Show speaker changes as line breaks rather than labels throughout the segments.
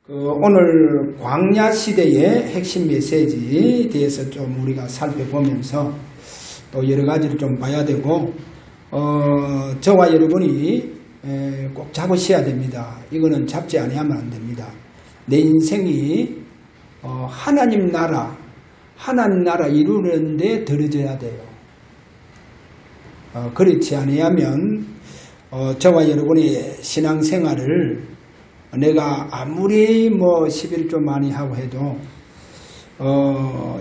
오늘 광야 시대의 핵심 메시지에 대해서 좀 우리가 살펴보면서 또 여러 가지를 좀 봐야 되고, 저와 여러분이 꼭 잡으셔야 됩니다. 이거는 잡지 아니하면 안 됩니다. 내 인생이 하나님 나라 이루는데 들어져야 돼요. 그렇지 아니하면 저와 여러분의 신앙생활을 내가 아무리 11조 많이 하고 해도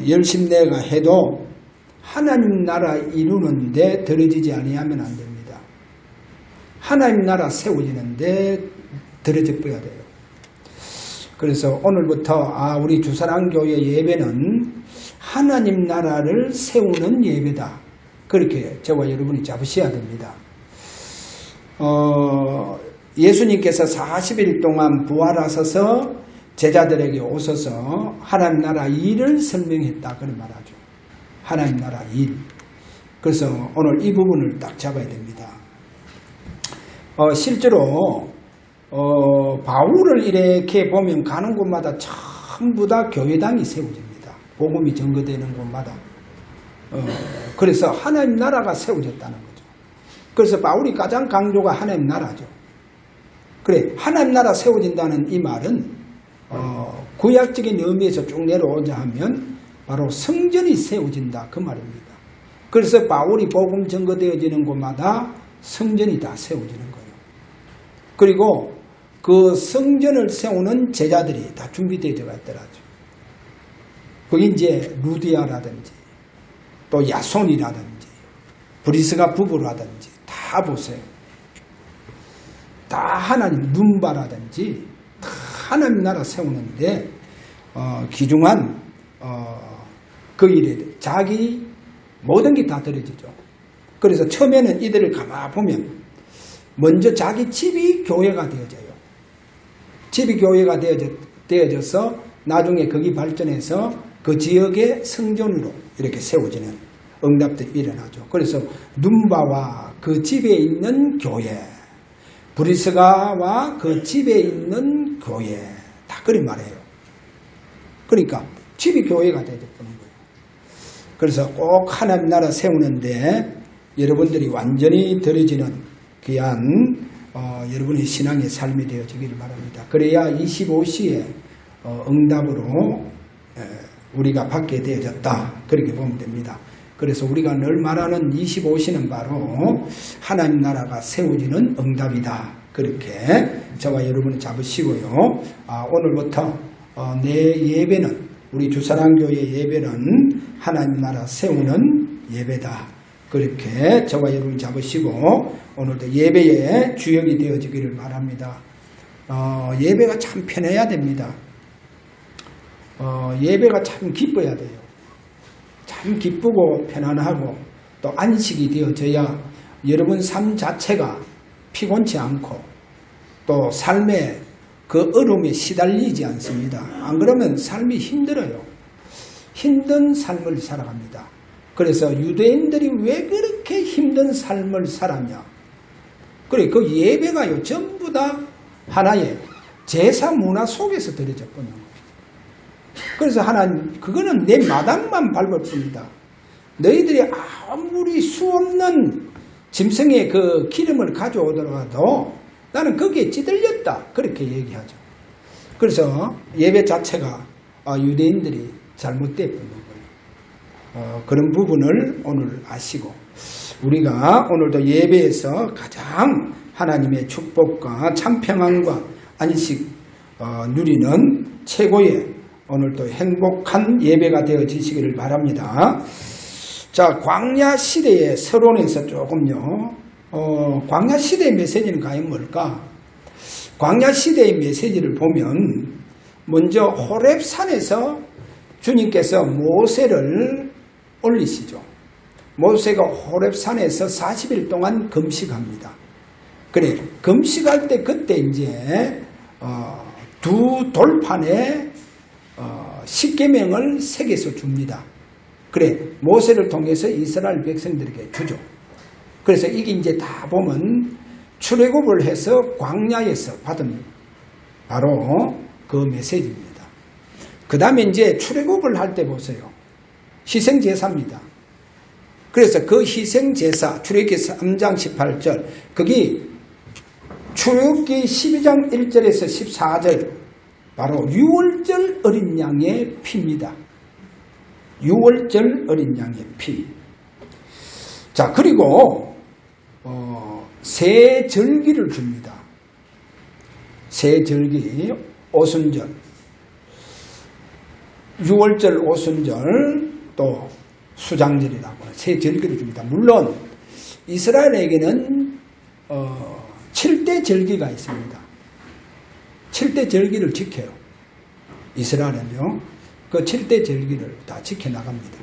열심히 내가 해도 하나님 나라 이루는데 들어지지 아니하면 안 됩니다. 하나님 나라 세워지는데 들어져 버려야 돼요. 그래서 오늘부터 우리 주사랑교회 예배는 하나님 나라를 세우는 예배다. 그렇게 저와 여러분이 잡으셔야 됩니다. 예수님께서 40일 동안 부활하셔서 제자들에게 오셔서 하나님 나라 일을 설명했다. 그런 말하죠. 하나님 나라 일. 그래서 오늘 이 부분을 딱 잡아야 됩니다. 실제로 바울을 이렇게 보면 가는 곳마다 전부 다 교회당이 세워집니다. 복음이 전거되는 곳마다. 그래서 하나님 나라가 세워졌다는 거죠. 그래서 바울이 가장 강조가 하나님 나라죠. 그래, 하나님 나라 세워진다는 이 말은 구약적인 의미에서 쭉 내려오자 하면 바로 성전이 세워진다 그 말입니다. 그래서 바울이 복음 전거되어지는 곳마다 성전이 다 세워지는 거예요. 그리고 그 성전을 세우는 제자들이 다 준비되어 있더라죠. 거기 이제 루디아라든지 또 야손이라든지 브리스가 부부라든지 다 보세요. 다 하나님 눈바라든지 다 하나님 나라 세우는데 귀중한 그 일에 자기 모든 게 다 들어지죠. 그래서 처음에는 이들을 가만 보면 먼저 자기 집이 교회가 되어져요. 집이 교회가 되어져서 나중에 거기 발전해서 그 지역의 성전으로 이렇게 세워지는 응답들이 일어나죠. 그래서 눈바와 그 집에 있는 교회, 브리스가와 그 집에 있는 교회 다 그런 말이에요. 그러니까 집이 교회가 되어버린 거예요. 그래서 꼭 하나님 나라 세우는데 여러분들이 완전히 들어지는 귀한 여러분의 신앙의 삶이 되어지기를 바랍니다. 그래야 25시에 응답으로 우리가 받게 되어졌다. 그렇게 보면 됩니다. 그래서 우리가 늘 말하는 25시는 바로 하나님 나라가 세워지는 응답이다. 그렇게 저와 여러분은 잡으시고요. 오늘부터 내 예배는, 우리 주사랑교회 예배는 하나님 나라 세우는 예배다. 그렇게 저와 여러분 잡으시고 오늘도 예배의 주역이 되어지기를 바랍니다. 예배가 참 편해야 됩니다. 예배가 참 기뻐야 돼요. 참 기쁘고 편안하고 또 안식이 되어져야 여러분 삶 자체가 피곤치 않고 또 삶의 그 어려움에 시달리지 않습니다. 안 그러면 삶이 힘들어요. 힘든 삶을 살아갑니다. 그래서 유대인들이 왜 그렇게 힘든 삶을 살았냐? 그래, 그 예배가요 전부 다 하나의 제사 문화 속에서 들어져 버린 거예요. 그래서 하나님, 그거는 내 마당만 밟을 뿐이다. 너희들이 아무리 수없는 짐승의 그 기름을 가져오더라도 나는 거기에 찌들렸다. 그렇게 얘기하죠. 그래서 예배 자체가 유대인들이 잘못되어 버린 거예요. 그런 부분을 오늘 아시고 우리가 오늘도 예배에서 가장 하나님의 축복과 참 평안과 안식 누리는 최고의 오늘도 행복한 예배가 되어지시기를 바랍니다. 자, 광야 시대의 서론에서 조금요. 광야 시대의 메시지는 과연 뭘까? 광야 시대의 메시지를 보면 먼저 호렙산에서 주님께서 모세를 올리시죠. 모세가 호렙산에서 40일 동안 금식합니다. 그래, 금식할 때 그때 이제 두 돌판에 10계명을 새겨서 줍니다. 그래, 모세를 통해서 이스라엘 백성들에게 주죠. 그래서 이게 이제 다 보면 출애굽을 해서 광야에서 받은 바로 그 메시지입니다. 그 다음에 이제 출애굽을 할 때 보세요. 희생제사입니다. 그래서 그 희생제사, 출애굽기 3장 18절, 거기 출애굽기 12장 1절에서 14절, 바로 유월절 어린 양의 피입니다. 유월절 어린 양의 피. 자, 그리고 새 절기를 줍니다. 새 절기, 오순절, 유월절 오순절, 또 수장절이라고 새 절기를 줍니다. 물론 이스라엘에게는 7대 절기가 있습니다. 7대 절기를 지켜요. 이스라엘은요. 그 7대 절기를 다 지켜나갑니다.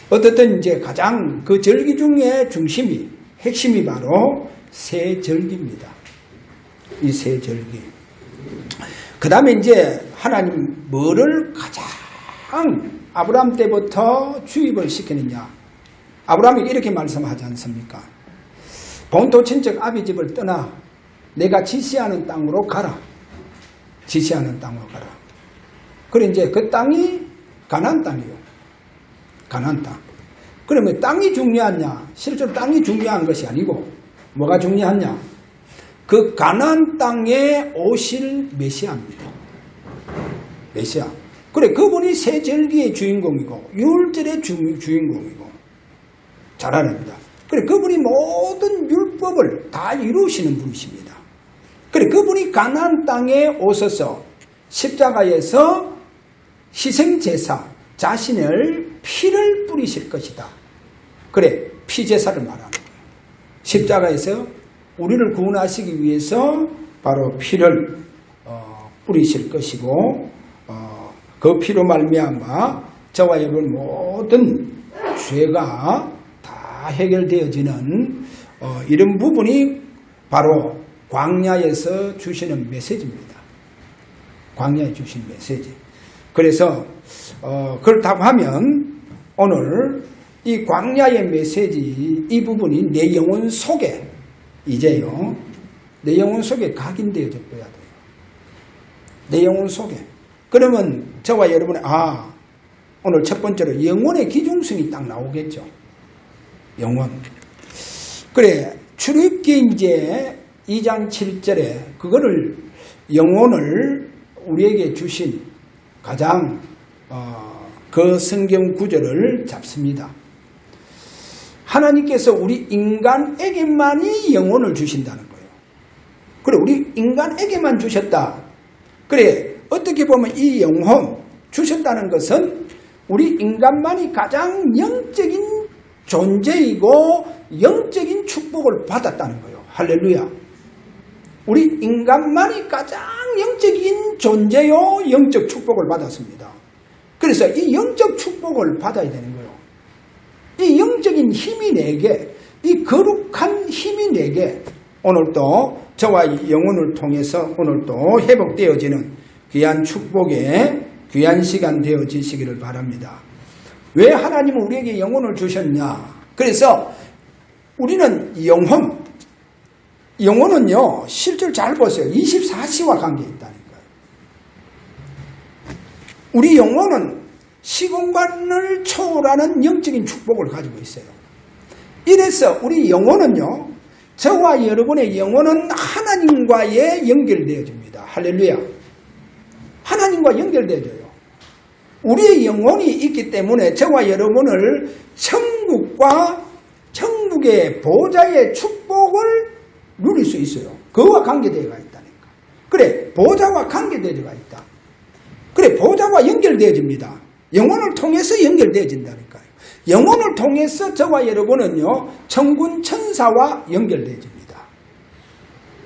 어떻든 이제 가장 그 절기 중에 중심이, 핵심이 바로 새 절기입니다. 이 새 절기. 그 다음에 이제 하나님 뭐를 가장 아브라함 때부터 주입을 시키느냐. 아브라함이 이렇게 말씀하지 않습니까? 본토 친척 아비 집을 떠나 내가 지시하는 땅으로 가라. 지시하는 땅으로 가라. 그래 이제 그 땅이 가나안 땅이요. 가나안 땅. 그러면 땅이 중요하냐? 실제로 땅이 중요한 것이 아니고 뭐가 중요하냐? 그 가나안 땅에 오실 메시아입니다. 메시아. 그래 그분이 새 절기의 주인공이고 유월절의 주인공이고 잘 아랍니다. 그래 그분이 모든 율법을 다 이루시는 분이십니다. 그래 그분이 가나안 땅에 오셔서 십자가에서 희생제사 자신을 피를 뿌리실 것이다. 그래 피제사를 말하는 거예요. 십자가에서 우리를 구원하시기 위해서 바로 피를 뿌리실 것이고 그 피로 말미암아 저와 여러분 모든 죄가 다 해결되어지는 이런 부분이 바로 광야에서 주시는 메시지입니다. 광야에 주신 메시지. 그래서 그렇다고 하면 오늘 이 광야의 메시지 이 부분이 내 영혼 속에 이제요 내 영혼 속에 각인되어져 버려야 돼요. 내 영혼 속에. 그러면 저와 여러분의 오늘 첫 번째로 영혼의 기중성이 딱 나오겠죠. 영혼. 그래 출애굽기 이제 2장 7절에 그거를 영혼을 우리에게 주신 가장 그 성경 구절을 잡습니다. 하나님께서 우리 인간에게만이 영혼을 주신다는 거예요. 그래 우리 인간에게만 주셨다. 그래 어떻게 보면 이 영혼 주셨다는 것은 우리 인간만이 가장 영적인 존재이고 영적인 축복을 받았다는 거예요. 할렐루야. 우리 인간만이 가장 영적인 존재요 영적 축복을 받았습니다. 그래서 이 영적 축복을 받아야 되는 거예요. 이 영적인 힘이 내게, 이 거룩한 힘이 내게 오늘도 저와 영혼을 통해서 오늘도 회복되어지는 귀한 축복의 귀한 시간 되어지시기를 바랍니다. 왜 하나님은 우리에게 영혼을 주셨냐? 그래서 우리는 영혼은요 실제로 잘 보세요. 24시와 관계 있다니까요. 우리 영혼은 시공간을 초월하는 영적인 축복을 가지고 있어요. 이래서 우리 영혼은요 저와 여러분의 영혼은 하나님과의 연결되어집니다. 할렐루야. 하나님과 연결되어져요. 우리의 영혼이 있기 때문에 저와 여러분을 천국의 보좌의 축복을 누릴 수 있어요. 그와 관계되어 있다니까. 그래 보좌와 관계되어가 있다. 그래 보좌와 연결되어집니다. 영혼을 통해서 연결되어진다니까요. 영혼을 통해서 저와 여러분은요 천군 천사와 연결되어집니다.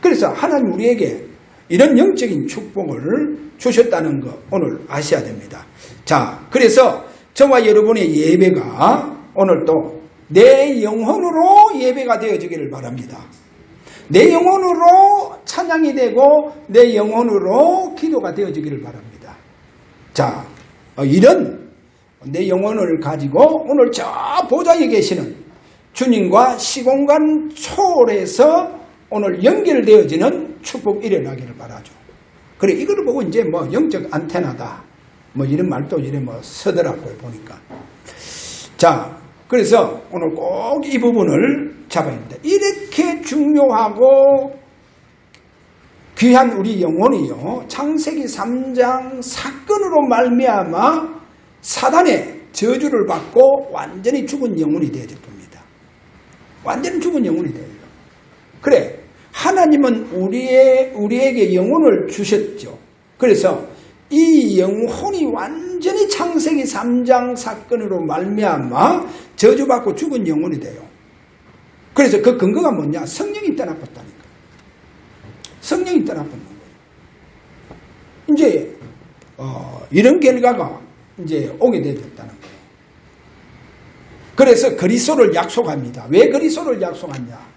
그래서 하나님 우리에게 이런 영적인 축복을 주셨다는 거 오늘 아셔야 됩니다. 자, 그래서 저와 여러분의 예배가 오늘도 내 영혼으로 예배가 되어지기를 바랍니다. 내 영혼으로 찬양이 되고 내 영혼으로 기도가 되어지기를 바랍니다. 자, 이런 내 영혼을 가지고 오늘 저 보좌에 계시는 주님과 시공간 초월해서 오늘 연결되어지는 축복이 일어나기를 바라죠. 그래, 이걸 보고 이제 뭐 영적 안테나다. 뭐 이런 말도 이래 뭐 서더라고요, 보니까. 자, 그래서 오늘 꼭 이 부분을 잡아야 합니다. 이렇게 중요하고 귀한 우리 영혼이요, 창세기 3장 사건으로 말미암아 사단의 저주를 받고 완전히 죽은 영혼이 되어질 겁니다. 완전히 죽은 영혼이 돼요. 그래, 하나님은 우리에게 영혼을 주셨죠. 그래서 이 영혼이 완전히 창세기 3장 사건으로 말미암아 저주받고 죽은 영혼이 돼요. 그래서 그 근거가 뭐냐? 성령이 떠나봤다니까. 성령이 떠나봤는 거예요. 이제 이런 결과가 이제 오게 되었다는 거예요. 그래서 그리스도를 약속합니다. 왜 그리스도를 약속하냐?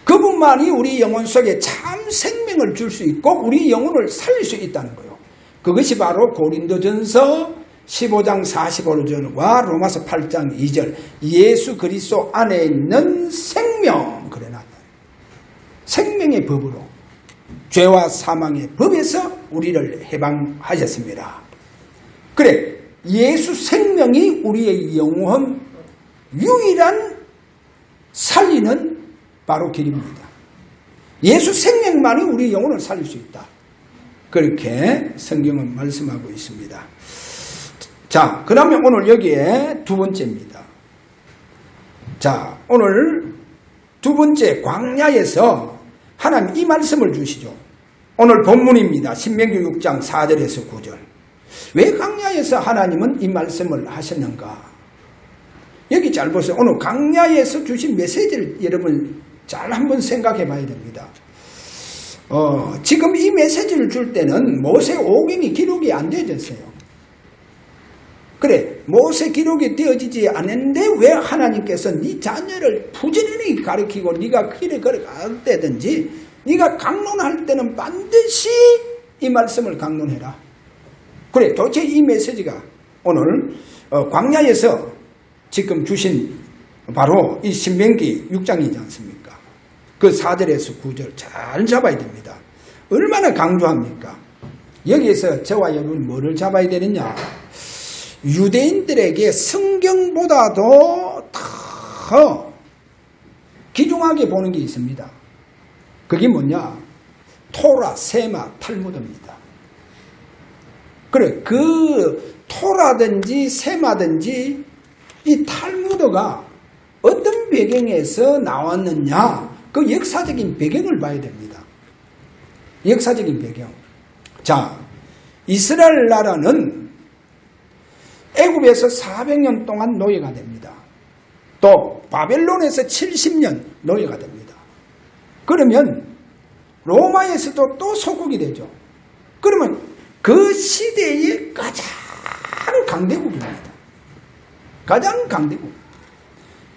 그분만이 우리 영혼 속에 참 생명을 줄 수 있고 우리 영혼을 살릴 수 있다는 거예요. 그것이 바로 고린도전서 15장 45절과 로마서 8장 2절 예수 그리스도 안에 있는 생명 그래 놨다. 생명의 법으로 죄와 사망의 법에서 우리를 해방하셨습니다. 그래, 예수 생명이 우리의 영혼 유일한 살리는 바로 길입니다. 예수 생명만이 우리 영혼을 살릴 수 있다. 그렇게 성경은 말씀하고 있습니다. 자, 그러면 오늘 여기에 두 번째입니다. 자, 오늘 두 번째 광야에서 하나님 이 말씀을 주시죠. 오늘 본문입니다. 신명기 6장 4절에서 9절. 왜 광야에서 하나님은 이 말씀을 하셨는가? 여기 잘 보세요. 오늘 광야에서 주신 메시지를 여러분 잘 한번 생각해 봐야 됩니다. 지금 이 메시지를 줄 때는 모세 오경이 기록이 안 되어졌어요. 그래, 모세 기록이 되어지지 않았는데 왜 하나님께서 네 자녀를 부지런히 가르치고 네가 길에 걸어갈 때든지 네가 강론할 때는 반드시 이 말씀을 강론해라. 그래, 도대체 이 메시지가 오늘 광야에서 지금 주신 바로 이 신명기 6장이지 않습니까? 그 4절에서 9절 잘 잡아야 됩니다. 얼마나 강조합니까? 여기에서 저와 여러분 뭐를 잡아야 되느냐? 유대인들에게 성경보다도 더 귀중하게 보는 게 있습니다. 그게 뭐냐? 토라, 세마, 탈무드입니다. 그래, 그 토라든지 세마든지 이 탈무드가 어떤 배경에서 나왔느냐? 그 역사적인 배경을 봐야 됩니다. 역사적인 배경. 자, 이스라엘 나라는 애굽에서 400년 동안 노예가 됩니다. 또 바벨론에서 70년 노예가 됩니다. 그러면 로마에서도 또 소국이 되죠. 그러면 그 시대의 가장 강대국입니다. 가장 강대국.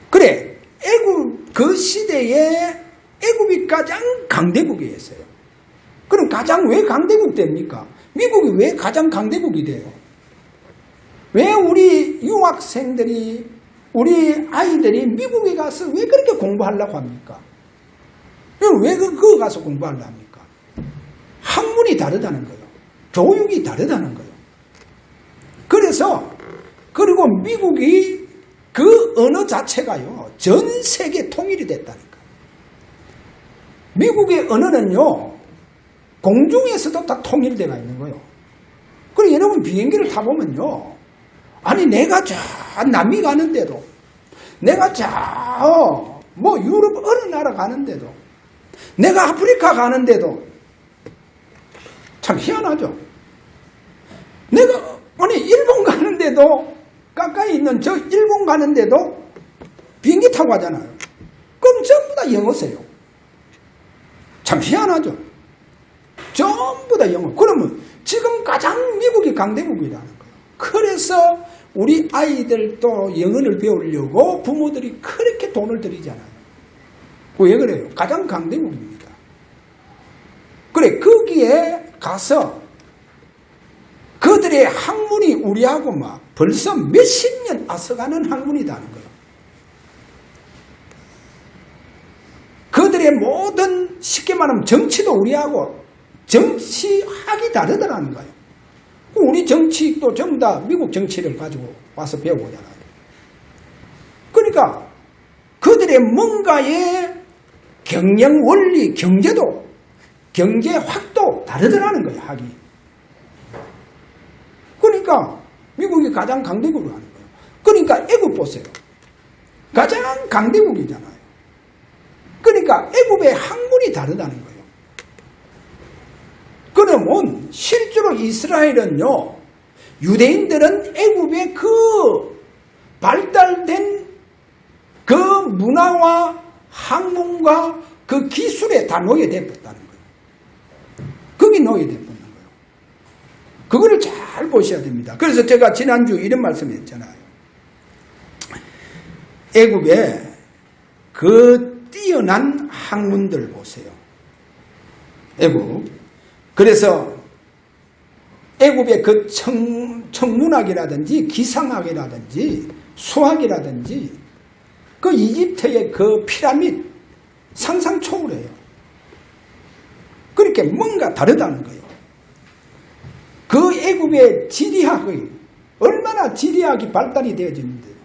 그래, 애굽 그 시대에 애굽이 가장 강대국이었어요. 그럼 가장 왜 강대국 됩니까? 미국이 왜 가장 강대국이 돼요? 왜 우리 유학생들이, 우리 아이들이 미국에 가서 왜 그렇게 공부하려고 합니까? 왜 그거 가서 공부하려고 합니까? 학문이 다르다는 거예요. 교육이 다르다는 거예요. 그래서, 그리고 미국이 그 언어 자체가요, 전 세계 통일이 됐다니까. 미국의 언어는요, 공중에서도 다 통일되어 있는 거예요. 그리고 여러분 비행기를 타보면요, 아니 내가 저 남미 가는데도, 내가 저 뭐 유럽 어느 나라 가는데도, 내가 아프리카 가는데도 참 희한하죠. 내가 아니 일본 가는데도, 가까이 있는 저 일본 가는데도 비행기 타고 가잖아요. 그럼 전부 다 영어세요. 참 희한하죠. 전부 다 영어. 그러면 지금 가장 미국이 강대국이라는 거예요. 그래서 우리 아이들도 영어를 배우려고 부모들이 그렇게 돈을 들이잖아요. 왜 그래요? 가장 강대국입니다. 그래, 거기에 가서 그들의 학문이 우리하고 막 벌써 몇십 년 앞서가는 학문이라는 거예요. 그들의 모든, 쉽게 말하면 정치도 우리하고 정치학이 다르더라는 거예요. 우리 정치도 전부 다 미국 정치를 가지고 와서 배우잖아요. 그러니까 그들의 뭔가의 경영 원리, 경제도, 경제학도 다르더라는 거예요, 학이. 그러니까 미국이 가장 강대국으로 하는 거예요. 그러니까 애국 보세요. 가장 강대국이잖아요. 그러니까 애국의 학문이 다르다는 거예요. 그러면 실제로 이스라엘은요, 유대인들은 애국의 그 발달된 그 문화와 학문과 그 기술에 다 노예되었다는 거예요. 거기 노예되었다는 거예요. 그거를 잘 보셔야 됩니다. 그래서 제가 지난주 이런 말씀했잖아요. 애국의 그 뛰어난 학문들 보세요. 애국. 그래서 애국의 그 천문학이라든지 기상학이라든지 수학이라든지 그 이집트의 그 피라밋 상상 초월해요. 그렇게 뭔가 다르다는 거예요. 그 애국의 지리학의 얼마나 지리학이 발달이 되어지는데요.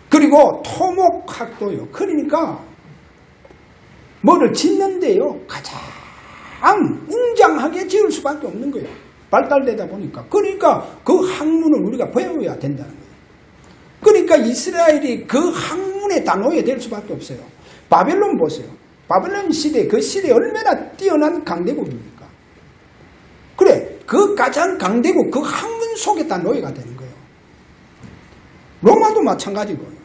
그리고 토목학도요. 그러니까 뭐를 짓는데요. 가장 웅장하게 지을 수밖에 없는 거예요. 발달되다 보니까. 그러니까 그 학문을 우리가 배워야 된다는 거예요. 그러니까 이스라엘이 그 학문에 다 노예될 수밖에 없어요. 바벨론 보세요. 바벨론 시대, 그 시대에 얼마나 뛰어난 강대국입니까? 그래, 그 가장 강대국, 그 학문 속에 다 노예가 되는 거예요. 로마도 마찬가지고요.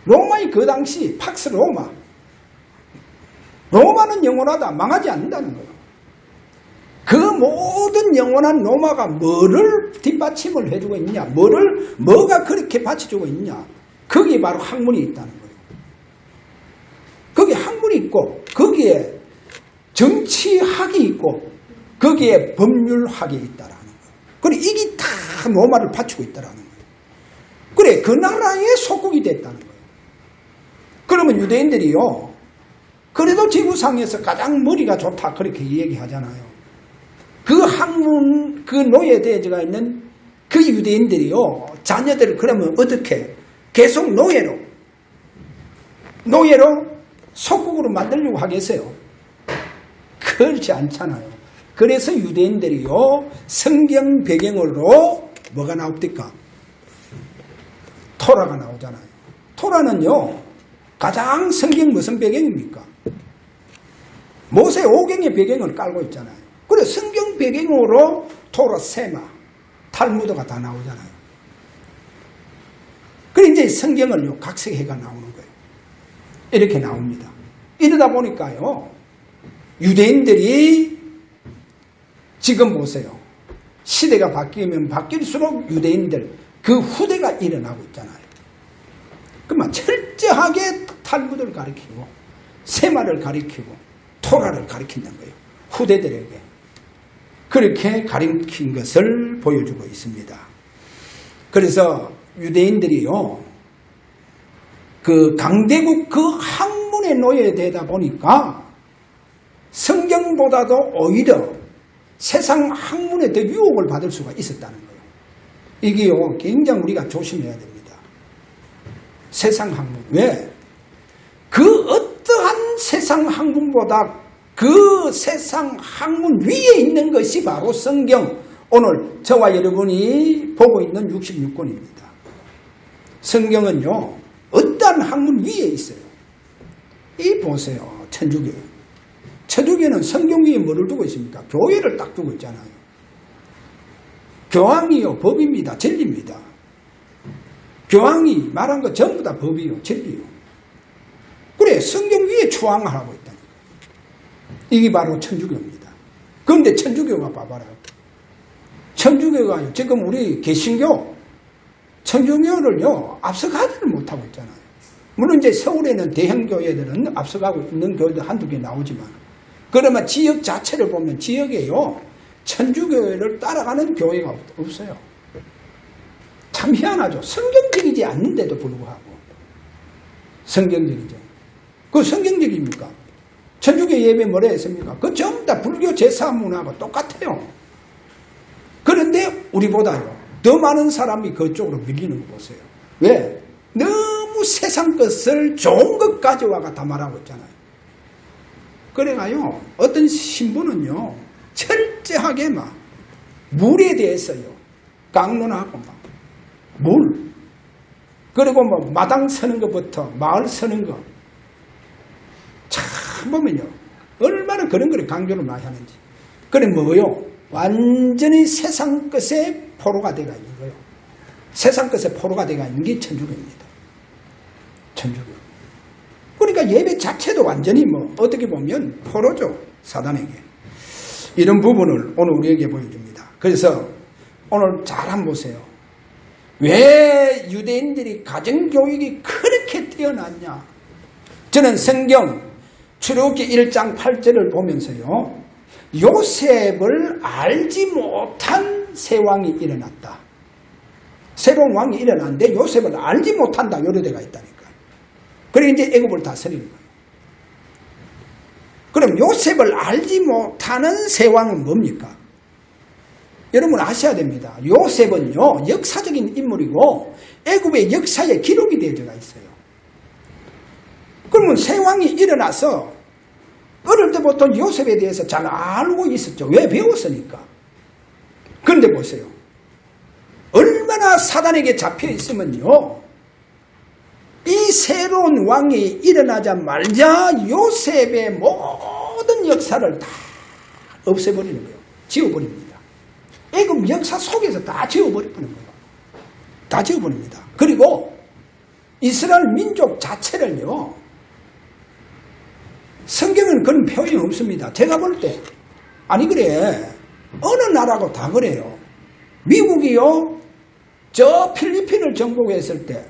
로마의 그 당시 팍스 로마. 로마는 영원하다, 망하지 않는다는 거예요. 그 모든 영원한 로마가 뭐를 뒷받침을 해주고 있냐, 뭐가 그렇게 받쳐주고 있냐, 거기에 바로 학문이 있다는 거예요. 거기에 학문이 있고, 거기에 정치학이 있고, 거기에 법률학이 있다라는 거예요. 그래, 이게 다 로마를 받치고 있다라는 거예요. 그래, 그 나라의 속국이 됐다는 거예요. 그러면 유대인들이요, 그래도 지구상에서 가장 머리가 좋다, 그렇게 얘기하잖아요. 그 학문, 그 노예되어져 있는 그 유대인들이요, 자녀들을 그러면 어떻게 계속 노예로 속국으로 만들려고 하겠어요? 그렇지 않잖아요. 그래서 유대인들이요, 성경 배경으로 뭐가 나옵니까? 토라가 나오잖아요. 토라는요, 가장 성경 무슨 배경입니까? 모세 오경의 배경을 깔고 있잖아요. 그래, 성경 배경으로 토라, 세마, 탈무드가 다 나오잖아요. 그래, 이제 성경을요, 각색해가 나오는 거예요. 이렇게 나옵니다. 이러다 보니까요, 유대인들이 지금 보세요. 시대가 바뀌면 바뀔수록 유대인들, 그 후대가 일어나고 있잖아요. 그러면 철저하게 탈무드를 가리키고, 세마를 가리키고, 토라를 가리킨다는 거예요. 후대들에게. 그렇게 가리킨 것을 보여주고 있습니다. 그래서 유대인들이요, 그 강대국 그 학문에 노예되다 보니까 성경보다도 오히려 세상 학문에 더 유혹을 받을 수가 있었다는 거예요. 이게요, 굉장히 우리가 조심해야 됩니다. 세상 학문. 왜? 그 어떠한 세상 학문보다 그 세상 학문 위에 있는 것이 바로 성경, 오늘 저와 여러분이 보고 있는 66권입니다. 성경은요, 어떠한 학문 위에 있어요. 이 보세요. 천주교. 천주교는 성경 위에 뭐를 두고 있습니까? 교회를 딱 두고 있잖아요. 교황이요, 법입니다. 진리입니다. 교황이 말한 거 전부 다 법이요, 진리요. 그래, 성경 위에 추앙을 하고 있다니까. 이게 바로 천주교입니다. 그런데 천주교가 봐봐라. 천주교가 지금 우리 개신교, 천주교를요, 앞서가지를 못하고 있잖아요. 물론 이제 서울에는 대형교회들은 앞서가고 있는 교회들 한두 개 나오지만, 그러면 지역 자체를 보면 지역에요, 천주교회를 따라가는 교회가 없어요. 참 희한하죠. 성경적이지 않는데도 불구하고. 성경적이죠. 그 성경적입니까? 천주교 예배 뭐라 했습니까? 그 전부 다 불교 제사 문화가 똑같아요. 그런데 우리보다요 더 많은 사람이 그쪽으로 밀리는 거 보세요. 왜? 너무 세상 것을 좋은 것 가져와가 다 말하고 있잖아요. 그래가요 어떤 신부는요 철저하게 막 물에 대해서요 강론하고 막 물, 그리고 뭐 마당 서는 것부터 마을 서는 거 참 보면요 얼마나 그런 걸 강조를 많이 하는지. 그래 뭐요? 완전히 세상 것에 포로가 되어 있는 거예요. 세상 것에 포로가 되어 있는 게 천주교입니다. 천주교. 그러니까 예배 자체도 완전히 뭐 어떻게 보면 포로죠. 사단에게. 이런 부분을 오늘 우리에게 보여줍니다. 그래서 오늘 잘 한번 보세요. 왜 유대인들이 가정교육이 그렇게 뛰어났냐? 저는 성경 출애굽기 1장 8절을 보면서요. 요셉을 알지 못한 새 왕이 일어났다. 새로운 왕이 일어났는데 요셉을 알지 못한다. 요런 데가 있다니까. 그래 이제 애굽을 다스리는 거예요. 그럼 요셉을 알지 못하는 새 왕은 뭡니까? 여러분 아셔야 됩니다. 요셉은요 역사적인 인물이고 애굽의 역사에 기록이 되어져 있어요. 그러면 새 왕이 일어나서 어릴 때부터 요셉에 대해서 잘 알고 있었죠. 왜? 배웠으니까. 그런데 보세요. 얼마나 사단에게 잡혀 있으면요 이 새로운 왕이 일어나자마자 요셉의 모든 역사를 다 없애버리는 거예요. 지워버립니다. 애굽 역사 속에서 다 지워버리는 거예요. 다 지워버립니다. 그리고 이스라엘 민족 자체를요 성경은 그런 표현이 없습니다. 제가 볼 때 아니 그래 어느 나라고 다 그래요. 미국이요 저 필리핀을 정복했을 때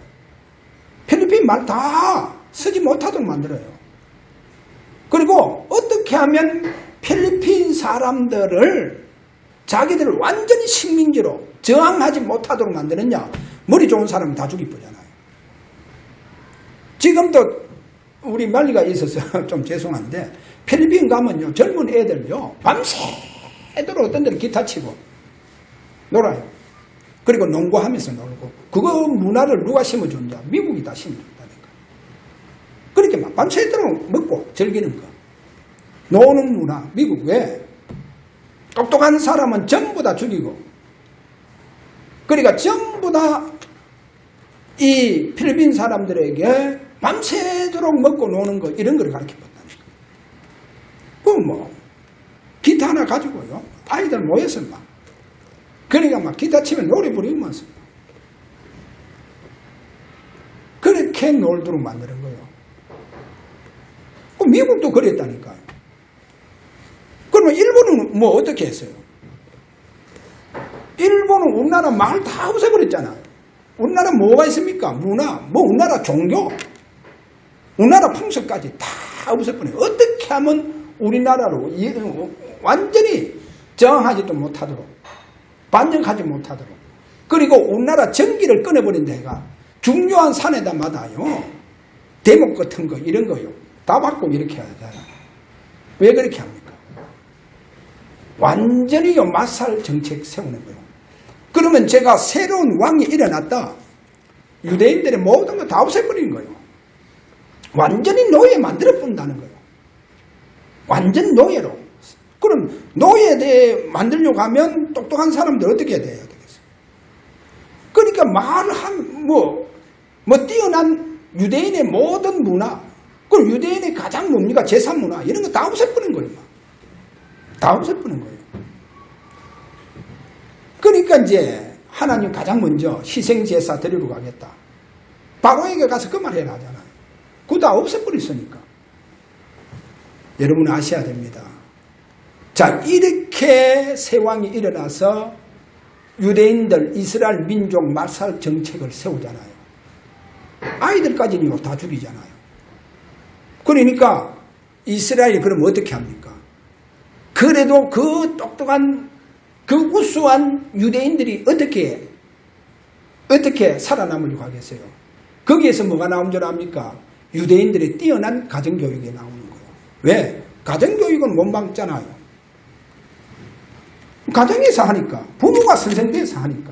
필리핀 말 다 쓰지 못하도록 만들어요. 그리고 어떻게 하면 필리핀 사람들을 자기들을 완전히 식민지로 저항하지 못하도록 만드느냐? 머리 좋은 사람은 다 죽이쁘잖아요. 지금도 우리 말리가 있어서 좀 죄송한데 필리핀 가면요 젊은 애들요 밤새도록 어떤 데는 기타 치고 놀아요. 그리고 농구하면서 놀고 그거 문화를 누가 심어줬냐? 미국이 다 심어줬다니까. 그렇게 막 밤새도록 먹고 즐기는 거 노는 문화 미국 왜? 똑똑한 사람은 전부 다 죽이고 그러니까 전부 다 이 필리핀 사람들에게 밤새도록 먹고 노는 거 이런 걸 가르쳐봤다니까. 그 뭐 기타 하나 가지고요 아이들 모여서 막 그러니까 막 기타 치면 노래 부리면서 그렇게 놀도록 만드는 거예요. 미국도 그랬다니까요. 그러면 일본은 뭐 어떻게 했어요? 일본은 우리나라 말 다 없애버렸잖아요. 우리나라 뭐가 있습니까? 문화, 뭐 우리나라 종교, 우리나라 풍습까지 다 없애버려요. 어떻게 하면 우리나라로 완전히 저항하지도 못하도록 반정하지 못하도록 그리고 우리나라 전기를 끊어버린 데가 중요한 산에다마다요 대목 같은 거 이런 거요 다 받고 이렇게 하잖아요. 왜 그렇게 합니까? 완전히요 마살 정책 세우는 거예요. 그러면 제가 새로운 왕이 일어났다. 유대인들의 모든 거 다 없애버리는 거예요. 완전히 노예 만들어 본다는 거예요. 완전 노예로. 그럼 노예에 대해 만들려고 하면 똑똑한 사람들 어떻게 해야 되겠어요? 그러니까 뛰어난 유대인의 모든 문화, 그럼 유대인의 가장 뭡니까? 제사 문화, 이런 거 다 없애버리는 거예요. 다 없애버리는 거예요. 그러니까 이제 하나님 가장 먼저 희생제사 드리러 가겠다. 바로에게 가서 그 말 해라 하잖아요. 그거 다 없애버렸으니까. 여러분 아셔야 됩니다. 자, 이렇게 새 왕이 일어나서 유대인들, 이스라엘 민족 말살 정책을 세우잖아요. 아이들까지는 다 죽이잖아요. 그러니까 이스라엘이 그럼 어떻게 합니까? 그래도 그 똑똑한 그 우수한 유대인들이 어떻게 살아남으려고 하겠어요? 거기에서 뭐가 나온 줄 압니까? 유대인들의 뛰어난 가정교육이 나오는 거예요. 왜? 가정교육은 못 막잖아요. 가정에서 하니까. 부모가 선생님에서 하니까.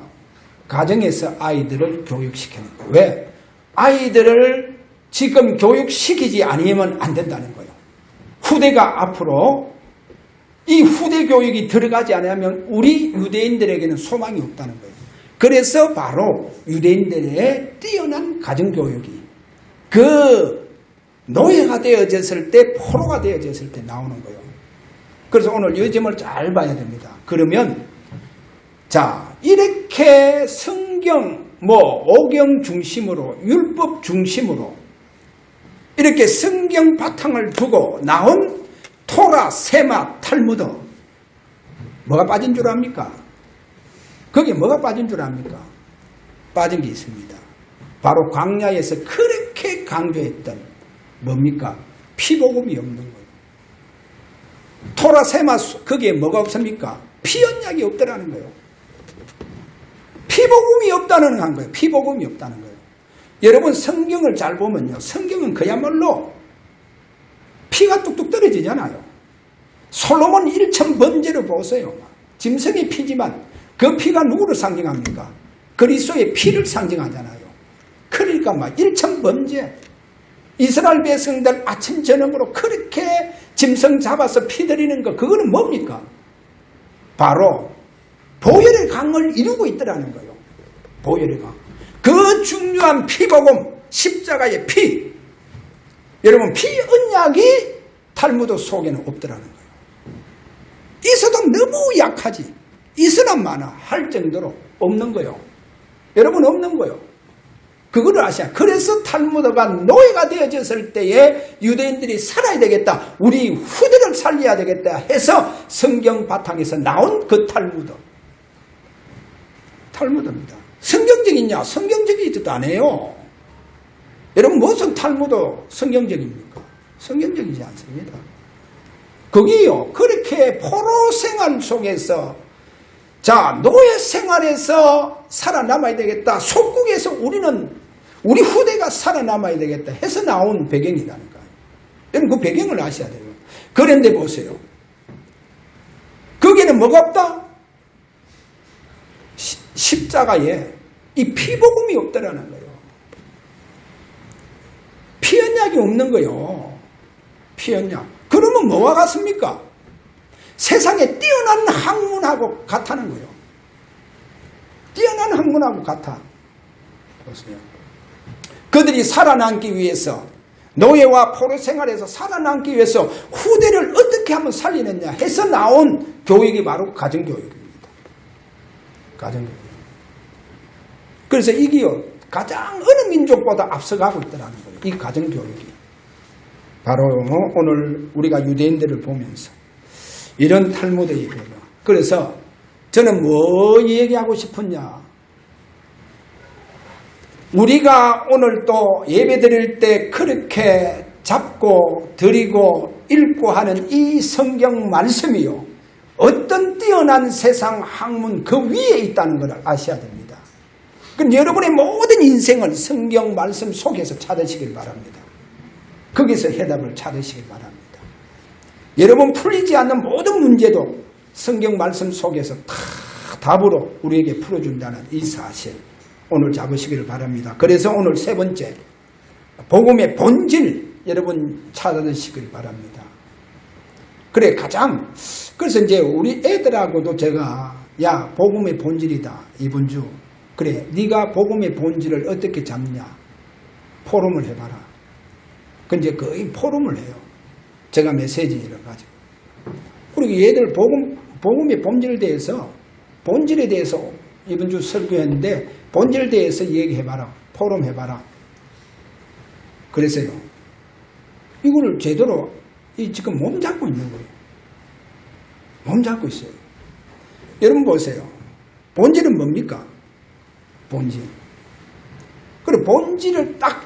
가정에서 아이들을 교육시키는 거예요. 왜? 아이들을 지금 교육시키지 아니면 안 된다는 거예요. 후대가 앞으로 이 후대 교육이 들어가지 않으면 우리 유대인들에게는 소망이 없다는 거예요. 그래서 바로 유대인들의 뛰어난 가정교육이 그 노예가 되어졌을 때, 포로가 되어졌을 때 나오는 거예요. 그래서 오늘 이 점을 잘 봐야 됩니다. 그러면 자, 이렇게 성경 오경 중심으로 율법 중심으로 이렇게 성경 바탕을 두고 나온 토라, 세마, 탈무드 뭐가 빠진 줄 압니까? 거기에 뭐가 빠진 줄 압니까? 빠진 게 있습니다. 바로 광야에서 그렇게 강조했던 뭡니까? 피복음이 없는 거예요. 토라, 세마 거기에 뭐가 없습니까? 피언약이 없더라는 거예요. 피복음이 없다는 거예요. 피복음이 없다는 거예요. 여러분 성경을 잘 보면요. 성경은 그야말로 피가 뚝뚝 떨어지잖아요. 솔로몬 1000번제를 보세요. 짐승의 피지만 그 피가 누구를 상징합니까? 그리스도의 피를 상징하잖아요. 그러니까 1000번제 이스라엘 백성들 아침 저녁으로 그렇게 짐승 잡아서 피 들이는 거 그거는 뭡니까? 바로 보혈의 강을 이루고 있더라는 거예요. 보혈의 강. 그 중요한 피복음 십자가의 피. 여러분 피 언약이 탈무드 속에는 없더라는 거예요. 있어도 너무 약하지. 있으나마나 할 정도로 없는 거예요. 여러분 없는 거예요. 그거를 아셔야. 그래서 탈무드가 노예가 되어졌을 때에 유대인들이 살아야 되겠다. 우리 후대를 살려야 되겠다 해서 성경 바탕에서 나온 그 탈무드. 탈무드입니다. 성경적이냐? 성경적이지도 않아요. 여러분 무슨 탈무드 성경적입니까? 성경적이지 않습니다. 거기요. 그렇게 포로 생활 속에서 자 노예 생활에서 살아남아야 되겠다. 속국에서 우리 후대가 살아남아야 되겠다 해서 나온 배경이라니까요. 여러분 그 배경을 아셔야 돼요. 그런데 보세요. 거기에는 뭐가 없다? 십자가에 이 피복음이 없더라는 거예요. 피언약이 없는 거예요. 피언약. 그러면 뭐와 같습니까? 세상에 뛰어난 학문하고 같다는 거예요. 뛰어난 학문하고 같아. 보세요. 그들이 살아남기 위해서 노예와 포로 생활에서 살아남기 위해서 후대를 어떻게 하면 살리느냐 해서 나온 교육이 바로 가정교육입니다. 가정교육. 그래서 이게요 가장 어느 민족보다 앞서가고 있더라는 거예요. 이 가정교육이. 바로 오늘 우리가 유대인들을 보면서 이런 탈무드 얘기예요. 그래서 저는 뭐 얘기하고 싶었냐. 우리가 오늘 또 예배 드릴 때 그렇게 잡고 드리고 읽고 하는 이 성경 말씀이요. 어떤 뛰어난 세상 학문 그 위에 있다는 것을 아셔야 됩니다. 그럼 여러분의 모든 인생을 성경 말씀 속에서 찾으시길 바랍니다. 거기서 해답을 찾으시길 바랍니다. 여러분 풀리지 않는 모든 문제도 성경 말씀 속에서 다 답으로 우리에게 풀어준다는 이 사실 오늘 잡으시길 바랍니다. 그래서 오늘 세 번째 복음의 본질 여러분 찾으시길 바랍니다. 그래 그래서 이제 우리 애들하고도 제가 야 복음의 본질이다 이번 주 그래 네가 복음의 본질을 어떻게 잡냐 포럼을 해봐라. 근데 거의 포럼을 해요. 제가 메시지를 가지고. 그리고 얘들 복음의 본질에 대해서 이번 주 설교했는데 본질에 대해서 얘기해봐라. 포럼 해봐라. 그래서요. 이거를 제대로 지금 몸 잡고 있는 거예요. 몸 잡고 있어요. 여러분 보세요. 본질은 뭡니까? 본질. 그리고 본질을 딱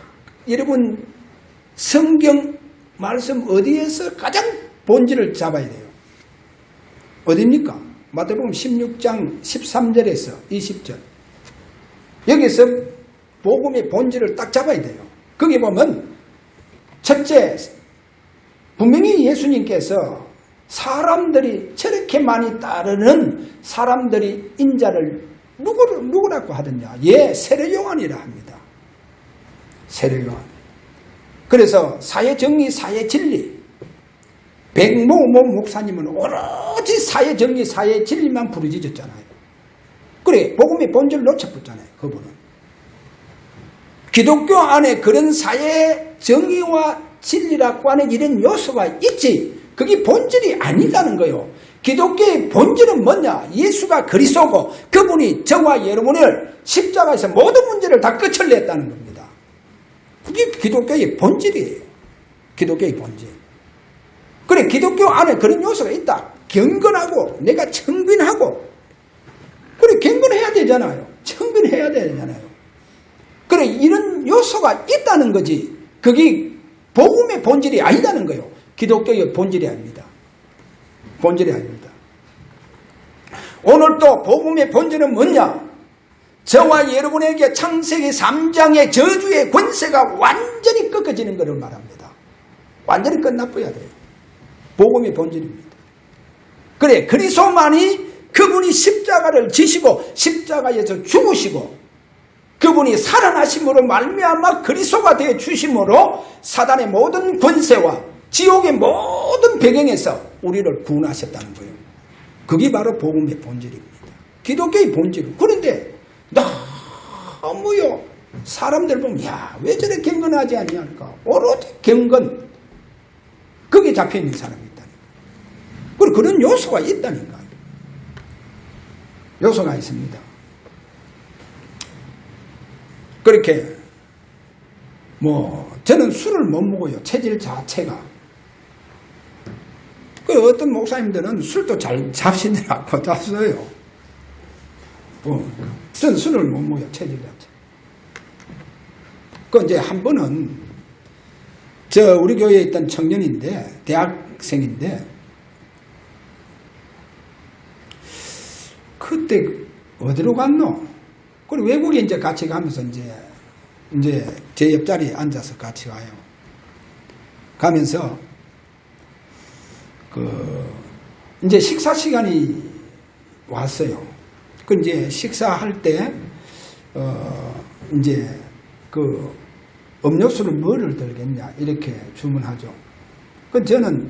여러분 성경 말씀 어디에서 가장 본질을 잡아야 돼요? 어디입니까? 마태복음 16장 13절에서 20절. 여기서 복음의 본질을 딱 잡아야 돼요. 거기 보면 첫째 분명히 예수님께서 사람들이 저렇게 많이 따르는 사람들이 인자를 누구라고 하더냐? 세례요한이라 합니다. 세례요한. 그래서 사회정의, 사회진리. 백모모 목사님은 오로지 사회정의, 사회진리만 부르짖었잖아요. 그래, 복음의 본질을 놓쳐버렸잖아요. 그분은. 기독교 안에 그런 사회정의와 진리라고 하는 이런 요소가 있지, 그게 본질이 아니다는 거예요. 기독교의 본질은 뭐냐? 예수가 그리스도고 그분이 저와 여러분을 십자가에서 모든 문제를 다 끝을 냈다는 겁니다. 그게 기독교의 본질이에요. 기독교의 본질. 그래, 기독교 안에 그런 요소가 있다. 경건하고 내가 청빈하고, 그래, 경건해야 되잖아요. 청빈해야 되잖아요. 그래, 이런 요소가 있다는 거지, 그게 복음의 본질이 아니다는 거예요. 기독교의 본질이 아닙니다. 본질이 아닙니다. 오늘 또 복음의 본질은 뭐냐? 저와 여러분에게 창세기 3장의 저주의 권세가 완전히 꺾어지는 것을 말합니다. 완전히 끝나버려야 돼요. 복음의 본질입니다. 그래, 그리스도만이 그분이 십자가를 지시고 십자가에서 죽으시고 그분이 살아나심으로 말미암아 그리스도가 되어 주심으로 사단의 모든 권세와 지옥의 모든 배경에서 우리를 구원하셨다는 거예요. 그게 바로 복음의 본질입니다. 기독교의 본질. 그런데 너무요, 사람들 보면 왜 저래 경건하지 않냐니까. 오로지 경건, 거기에 잡혀있는 사람이 있다니까. 그리고 그런 요소가 있다니까. 요소가 있습니다. 그렇게 저는 술을 못 먹어요. 체질 자체가. 그 어떤 목사님들은 술도 잘 잡시더라고. 잡어요. 저는 술을 못 먹어요. 체질 자체. 그 이제 한 번은 우리 교회에 있던 청년인데, 대학생인데, 그때 어디로 갔노? 그리고 외국에 이제 같이 가면서 이제 제 옆자리에 앉아서 같이 가요. 가면서 이제 식사 시간이 왔어요. 그 이제 식사할 때 이제 음료수를 뭐를 들겠냐 이렇게 주문하죠. 그 저는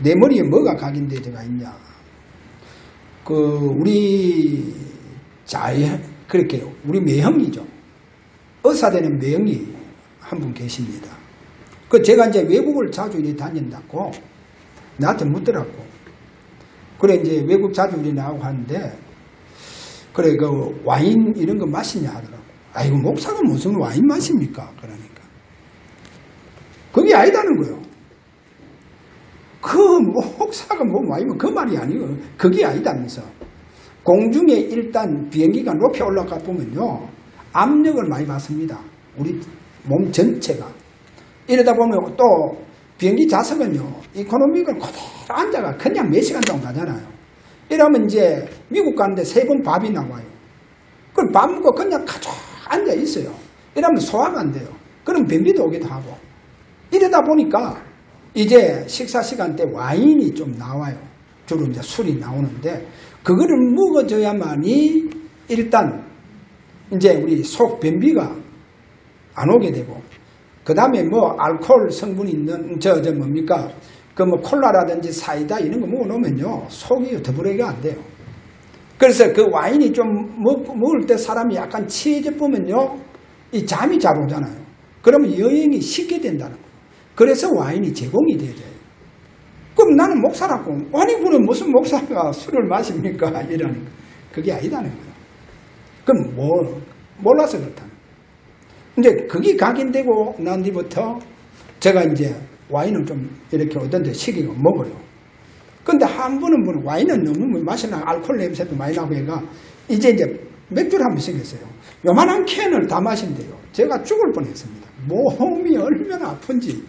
내 머리에 뭐가 각인돼 제가 있냐. 우리 그렇게 우리 매형이죠. 의사되는 매형이 한 분 계십니다. 제가 이제 외국을 자주 이리 다닌다고 나한테 묻더라고. 그래, 이제 외국 자주 이리 나가고 하는데, 그래, 와인 이런 거 마시냐 하더라고. 아이고, 목사가 무슨 와인 마십니까? 그러니까. 그게 아니다는 거예요. 목사가 와인, 그 말이 아니고, 그게 아니다면서. 공중에 일단 비행기가 높이 올라가 보면요, 압력을 많이 받습니다. 우리 몸 전체가. 이러다 보면 또 비행기 좌석은요, 이코노미를 그대로 앉아가 그냥 몇 시간 동안 가잖아요. 이러면 이제 미국 가는데 3번 밥이 나와요. 그럼 밥 먹고 그냥 가져 앉아 있어요. 이러면 소화가 안 돼요. 그럼 변비도 오기도 하고. 이러다 보니까 이제 식사 시간 때 와인이 좀 나와요. 주로 이제 술이 나오는데, 그거를 먹어줘야만이 일단 이제 우리 속 변비가 안 오게 되고, 그 다음에 알코올 성분이 있는 뭡니까? 콜라라든지 사이다 이런 거 먹어놓으면요, 속이 더부르기가 안 돼요. 그래서 그 와인이 좀 먹을 때 사람이 약간 취해져 보면요, 이 잠이 잘 오잖아요. 그러면 여행이 쉽게 된다는 거예요. 그래서 와인이 제공이 되어져요. 그럼 나는 목사라고, 아니, 그럼 무슨 목사가 술을 마십니까? 이러니까. 그게 아니다는 거예요. 그럼 몰라서 그렇다는 거예요. 이제 그게 각인되고 난 뒤부터 제가 이제 와인을 좀 이렇게 어떤 데 시키고 먹어요. 근데 한 분은 와인은 너무 마시나 알코올 냄새도 많이 나고 얘가 이제 맥주를 한번 생겼어요. 요만한 캔을 다 마신대요. 제가 죽을 뻔했습니다. 몸이 얼마나 아픈지.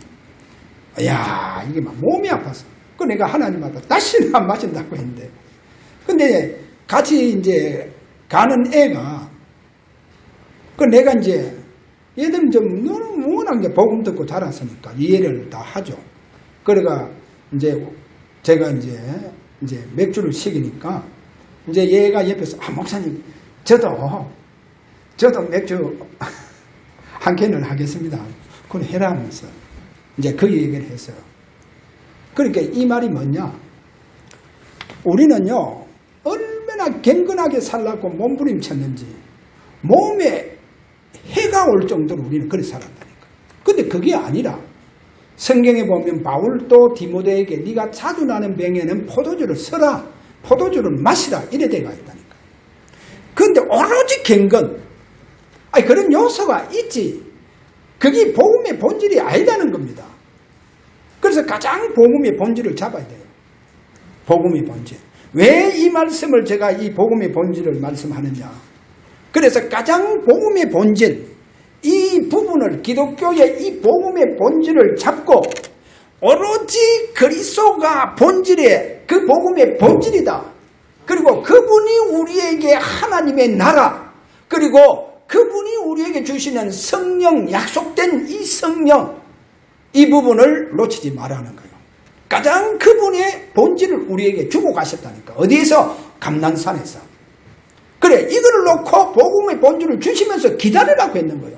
이야, 이게 막 몸이 아팠어. 그 내가 하나님한테 다시는 안 마신다고 했는데. 근데 같이 이제 가는 애가, 내가 이제 얘들은 좀 너무 워낙 복음 듣고 자랐으니까 이해를 다 하죠. 그래가 이제 제가 이제 맥주를 시키니까 이제 얘가 옆에서 목사님 저도 맥주 한 캔을 하겠습니다. 그걸 해라 하면서 이제 그 얘기를 했어요. 그러니까 이 말이 뭐냐? 우리는요 얼마나 갱근하게 살라고 몸부림쳤는지 몸에 해가 올 정도로 우리는 그렇게 살았다니까. 근데 그게 아니라 성경에 보면 바울도 디모데에게 네가 자주 나는 병에는 포도주를 써라, 포도주를 마시라 이래 돼가 있다니까. 그런데 오로지 갱근, 그런 요소가 있지. 그게 복음의 본질이 아니다는 겁니다. 그래서 가장 복음의 본질을 잡아야 돼요. 복음의 본질. 왜 이 말씀을 제가 이 복음의 본질을 말씀하느냐. 그래서 가장 복음의 본질, 이 부분을 기독교의 이 복음의 본질을 잡고 오로지 그리스도가 본질의 그 복음의 본질이다. 그리고 그분이 우리에게 하나님의 나라, 그리고 그분이 우리에게 주시는 성령, 약속된 이 성령, 이 부분을 놓치지 말라는 거예요. 가장 그분의 본질을 우리에게 주고 가셨다니까. 어디에서? 감난산에서. 그래, 이거를 놓고 복음의 본질을 주시면서 기다리라고 했는 거예요.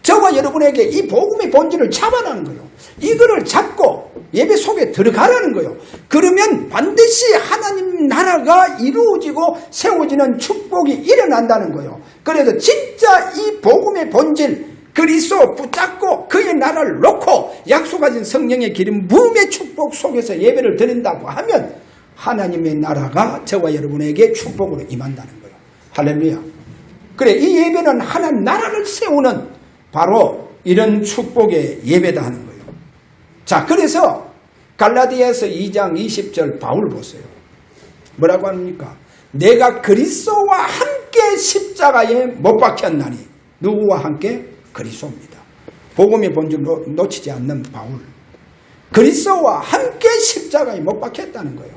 저와 여러분에게 이 복음의 본질을 잡아라는 거예요. 이거를 잡고 예배 속에 들어가라는 거예요. 그러면 반드시 하나님 나라가 이루어지고 세워지는 축복이 일어난다는 거예요. 그래서 진짜 이 복음의 본질, 그리스도 붙잡고 그의 나라를 놓고 약속하신 성령의 기름 부음의 축복 속에서 예배를 드린다고 하면 하나님의 나라가 저와 여러분에게 축복으로 임한다는 거예요. 할렐루야. 그래, 이 예배는 하나님 나라를 세우는 바로 이런 축복의 예배다 하는 거예요. 자, 그래서 갈라디아서 2장 20절 바울 보세요. 뭐라고 합니까? 내가 그리스도와 함께 십자가에 못 박혔나니. 누구와 함께? 그리스도입니다. 복음의 본질 놓치지 않는 바울. 그리스도와 함께 십자가에 못 박혔다는 거예요.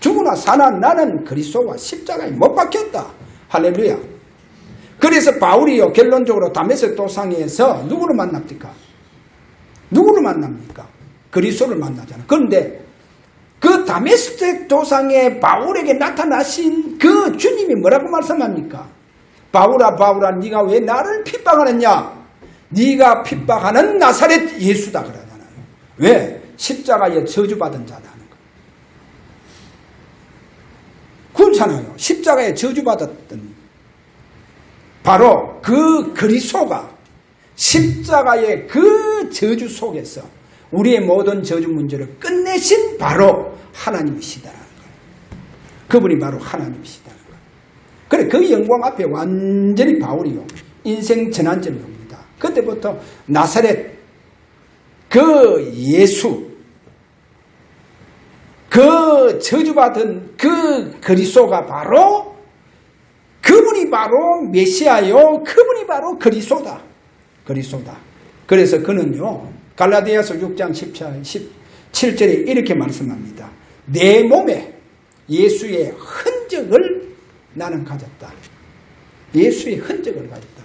죽으나 사나 나는 그리스도와 십자가에 못 박혔다. 할렐루야. 그래서 바울이요 결론적으로 다메섹 도상에서 누구를 만납니까? 누구를 만납니까? 그리스도를 만나잖아. 그런데 그 다메섹 도상에 바울에게 나타나신 그 주님이 뭐라고 말씀합니까? 바울아 바울아 네가 왜 나를 핍박하느냐? 네가 핍박하는 나사렛 예수다 그러잖아요. 왜? 십자가에 저주받은 자다 하는 거예요. 그렇잖아요. 십자가에 저주받았던 바로 그 그리스도가 십자가의 그 저주 속에서 우리의 모든 저주 문제를 끝내신 바로 하나님이시다라는 거예요. 그분이 바로 하나님이시다는 거예요. 그래, 그 영광 앞에 완전히 바울이요 인생 전환점이 옵니다. 그때부터 나사렛 그 예수, 그 저주받은 그 그리스도가 바로 그분이 바로 메시아요. 그분이 바로 그리스도다. 그리스도다. 그래서 그는요 갈라디아서 6장 17절에 이렇게 말씀합니다. 내 몸에 예수의 흔적을 나는 가졌다. 예수의 흔적을 가졌다.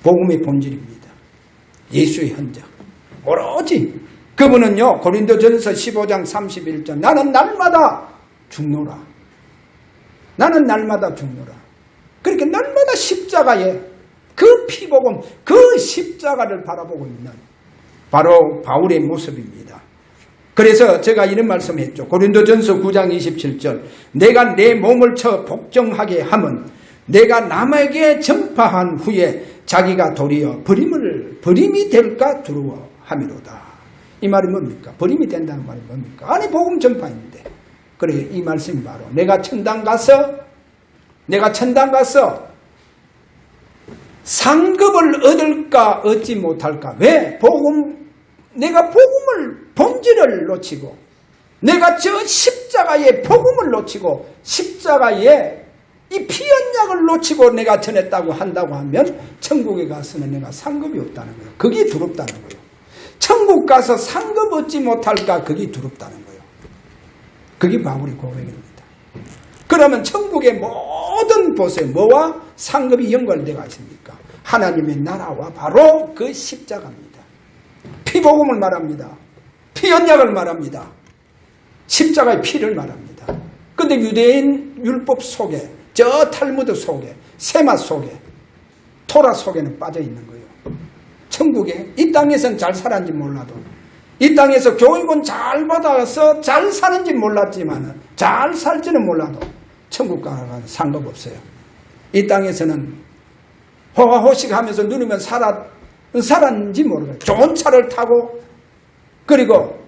복음의 본질입니다. 예수의 흔적. 오로지 그분은요 고린도전서 15장 31절 나는 날마다 죽노라. 나는 날마다 죽노라. 그렇게 날마다 십자가에 그 피복음, 그 십자가를 바라보고 있는 바로 바울의 모습입니다. 그래서 제가 이런 말씀했죠. 고린도전서 9장 27절 내가 내 몸을 쳐 복종하게 함은 내가 남에게 전파한 후에 자기가 도리어 버림이 될까 두려워함이로다. 이 말이 뭡니까? 버림이 된다는 말이 뭡니까? 아니 복음 전파인데. 그래, 이 말씀이 바로 내가 천당 가서 상급을 얻을까 얻지 못할까. 왜? 내가 복음을 본질을 놓치고 내가 저 십자가의 복음을 놓치고 십자가의 이 피언약을 놓치고 내가 전했다고 한다고 하면 천국에 가서는 내가 상급이 없다는 거예요. 그게 두렵다는 거예요. 천국 가서 상급 얻지 못할까. 그게 두렵다는 거예요. 그게 바울의 고백입니다. 그러면 천국의 모든 곳에 뭐와 상급이 연관되어 있습니까? 하나님의 나라와 바로 그 십자가입니다. 피복음을 말합니다. 피언약을 말합니다. 십자가의 피를 말합니다. 근데 유대인 율법 속에, 저 탈무드 속에, 세마 속에, 토라 속에는 빠져 있는 거예요. 천국에 이 땅에서는 잘 살았는지 몰라도, 이 땅에서 교육은 잘 받아서 잘 사는지 몰랐지만, 잘 살지는 몰라도 천국과는 상관없어요. 이 땅에서는 호가호식하면서 누리면 살았는지 모르겠어요. 좋은 차를 타고, 그리고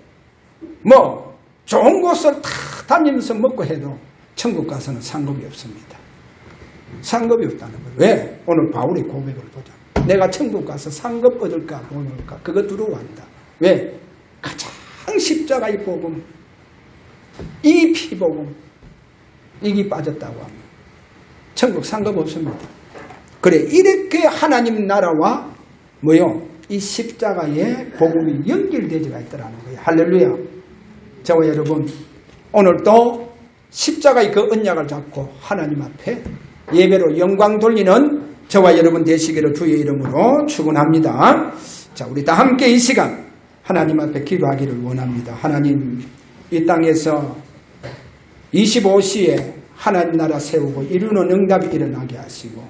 뭐 좋은 곳을 다 다니면서 먹고 해도 천국 가서는 상급이 없습니다. 상급이 없다는 거예요. 왜? 오늘 바울의 고백을 보자. 내가 천국 가서 상급 얻을까 못 얻을까, 그거 두려워한다. 왜? 가장 십자가의 복음, 이 피복음, 이게 빠졌다고 합니다. 천국 상급 없습니다. 그래, 이렇게 하나님 나라와 뭐요? 이 십자가의 복음이 연결되지가 있더라는 거예요. 할렐루야. 저와 여러분, 오늘 또 십자가의 그 언약을 잡고 하나님 앞에 예배로 영광 돌리는 저와 여러분 되시기를 주의 이름으로 축원합니다. 자, 우리 다 함께 이 시간 하나님 앞에 기도하기를 원합니다. 하나님, 이 땅에서 25시에 하나님 나라 세우고 이루는 응답이 일어나게 하시고,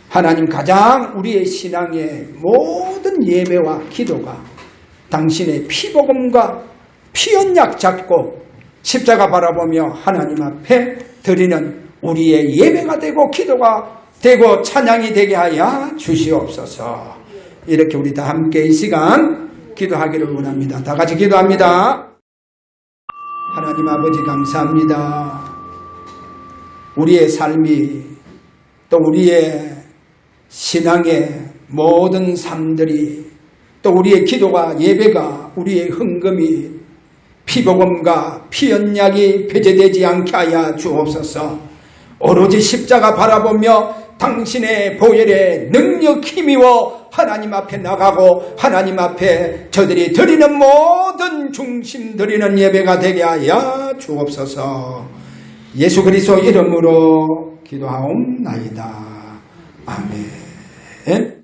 하나님 가장 우리의 신앙의 모든 예배와 기도가 당신의 피복음과 피언약 잡고 십자가 바라보며 하나님 앞에 드리는 우리의 예배가 되고 기도가 되고 찬양이 되게 하여 주시옵소서. 이렇게 우리 다 함께 이 시간 기도하기를 원합니다. 다 같이 기도합니다. 하나님 아버지 감사합니다. 우리의 삶이, 또 우리의 신앙의 모든 삶들이, 또 우리의 기도가, 예배가, 우리의 헌금이 피복음과 피언약이 배제되지 않게 하여 주옵소서. 오로지 십자가 바라보며 당신의 보혈에 능력 힘입어 하나님 앞에 나가고 하나님 앞에 저들이 드리는 모든 중심 드리는 예배가 되게 하여 주옵소서. 예수 그리스도 이름으로 기도하옵나이다. 아멘.